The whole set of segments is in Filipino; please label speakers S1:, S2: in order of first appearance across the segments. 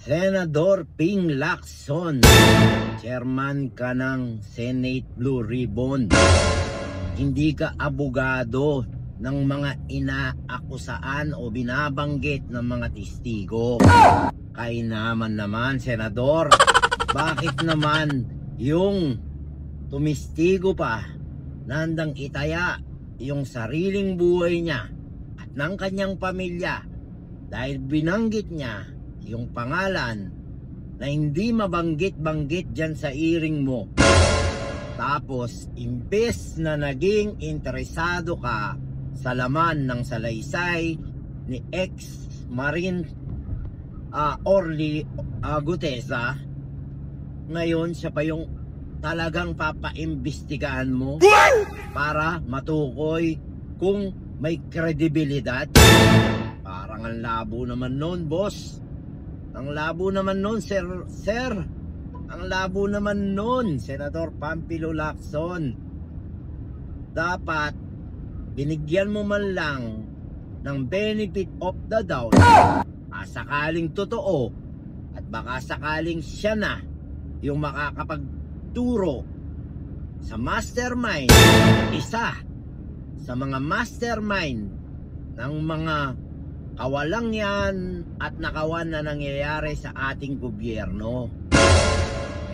S1: Senador Ping Lacson, chairman ka ng Senate Blue Ribbon. Hindi ka abogado ng mga inaakusaan o binabanggit ng mga testigo. Kaya naman, Senador, bakit naman yung tumistigo pa na handang itaya yung sariling buhay niya at ng kanyang pamilya dahil binanggit niya yung pangalan na hindi mabanggit-banggit dyan sa hearing mo. Tapos, imbes na naging interesado ka sa laman ng salaysay ni ex-Marine Orly Gutesa, ngayon siya pa yung talagang papaimbestigahan mo para matukoy kung may kredibilidad. Parang ang labo naman nun, boss. Ang labo naman nun, sir. Ang labo naman nun, Senador Pampilo Lacson. Dapat binigyan mo man lang ng benefit of the doubt. Sakaling totoo at baka sakaling siya na yung makakapagturo sa mastermind, isa sa mga mastermind ng mga kawalang yan at nakawan na nangyayari sa ating gobyerno.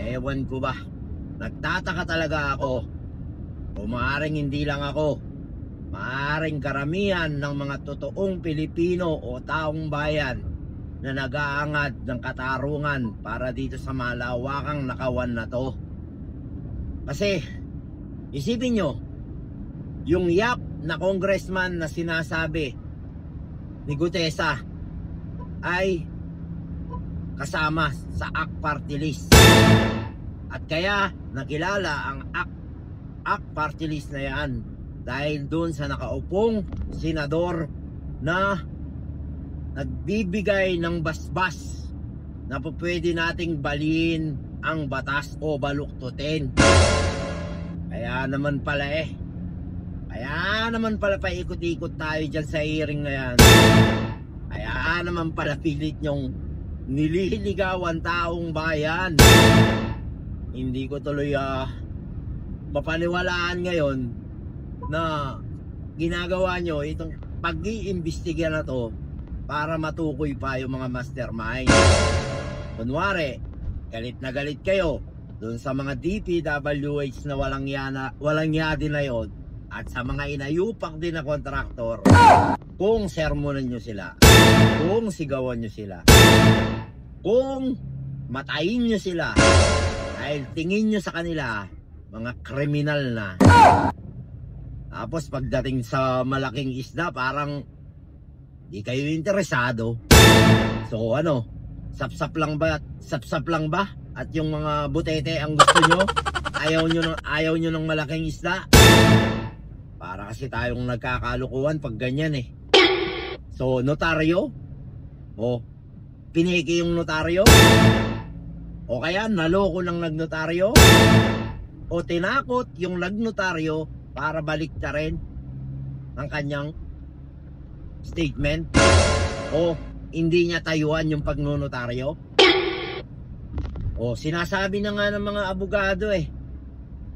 S1: Ewan ko ba, nagtataka talaga ako. O maaaring hindi lang ako, maaaring karamihan ng mga totoong Pilipino o taong bayan na nag-aangad ng katarungan para dito sa malawakang nakawan na to. Kasi isipin nyo, yung yap na congressman na sinasabi ni Gutesa ay kasama sa ACT Party List. At kaya nakilala ang ACT Party List na yan dahil doon sa nakaupong senador na nagbibigay ng basbas na pwede nating baliin ang batas o baluktutin. Kaya naman pala paikot-ikot tayo dyan sa hearing na yan. Kaya naman pala pilit nyong nililigawan taong bayan. Hindi ko tuloy mapaniwalaan ngayon na ginagawa nyo itong pag-iimbestiga na to para matukoy pa yung mga mastermind. Kunwari, galit na galit kayo dun sa mga DPWH na walang ya din na yun, at sa mga inayupak din na kontraktor, kung sermonan nyo sila, kung sigawan nyo sila, kung matayin nyo sila dahil tingin nyo sa kanila mga kriminal na. Tapos pagdating sa malaking isda, parang di kayo interesado. So sapsap lang ba? At yung mga butete ang gusto nyo? Ayaw nyo ng malaking isda? Para kasi tayong nagkakalukuhan pag ganyan eh. So notaryo? O piniki yung notaryo? O kaya naloko ng nagnotaryo? O tinakot yung nagnotaryo para baliktarin ang kanyang statement? O hindi niya tayuan yung pagnonotaryo? O sinasabi na nga ng mga abogado eh.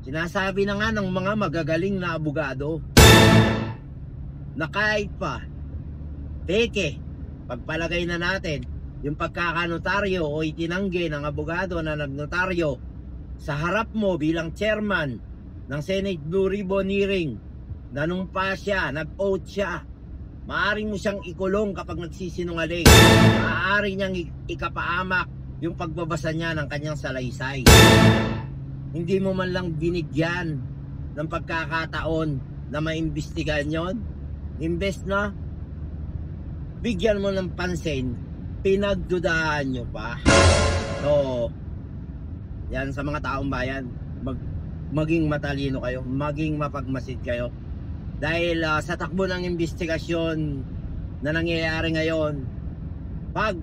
S1: Sinasabi na nga ng mga magagaling na abogado na kahit pa peke, pagpalagay na natin yung pagkakanotaryo o itinanggi ng abogado na nagnotaryo sa harap mo bilang chairman ng Senate Blue Ribbon hearing, nanumpa siya, nag-oath siya, maaari mo siyang ikulong kapag nagsisinungaling. Maaari niyang ikapaamak yung pagbabasa niya ng kanyang salaysay. Hindi mo man lang binigyan ng pagkakataon na maimbestigahan yon. Imbes na bigyan mo ng pansin, pinagdudahan nyo pa. So yan, sa mga taong bayan, maging matalino kayo, maging mapagmasid kayo. Dahil sa takbo ng investigasyon na nangyayari ngayon, pag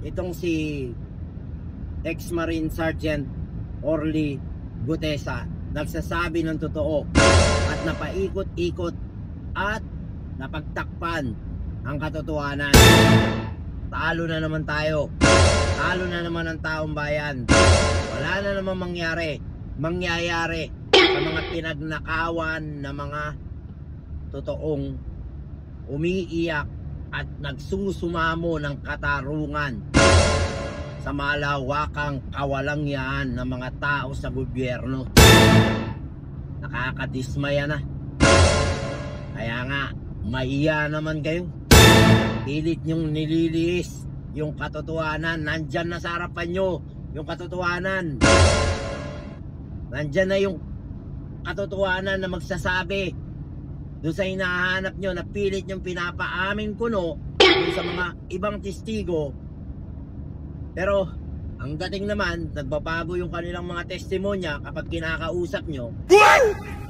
S1: itong si ex-Marine Sergeant Orly Gutesa nagsasabi ng totoo at napaikot-ikot at napagtakpan ang katotohanan, talo na naman tayo. Talo na naman ang taong bayan. Wala na naman mangyayari sa mga pinagnakawan na mga totoong umiiyak at nagsusumamo ng katarungan sa malawakang kawalangyaan ng mga tao sa gobyerno. Nakakadismaya na. Kaya nga, maiya naman kayo. Pilit nyong nililiis yung katotohanan. Nandyan na sa harapan nyo yung katotohanan. Nandyan na yung katotohanan na magsasabi doon sa hinahanap nyo na pilit nyong pinapaamin kuno doon sa mga ibang testigo. Pero ang dating naman, nagbabago yung kanilang mga testimonya kapag kinakausap nyo.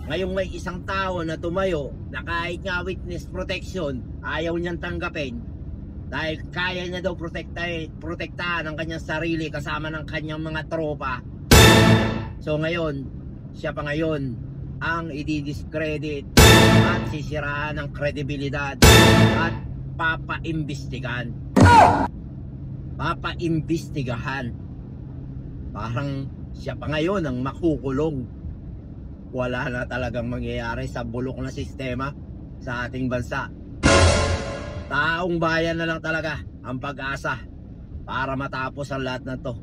S1: Ngayong may isang tao na tumayo na kahit nga witness protection, ayaw niyang tanggapin dahil kaya niya daw protektahan ang kanyang sarili kasama ng kanyang mga tropa. So ngayon, siya pa ngayon ang i-discredit at sisiraan ng kredibilidad at papaimbestigahan. Parang siya pa ngayon ang makukulong. Wala na talagang mangyayari sa bulok na sistema sa ating bansa. Taong bayan na lang talaga ang pag-asa para matapos ang lahat na to.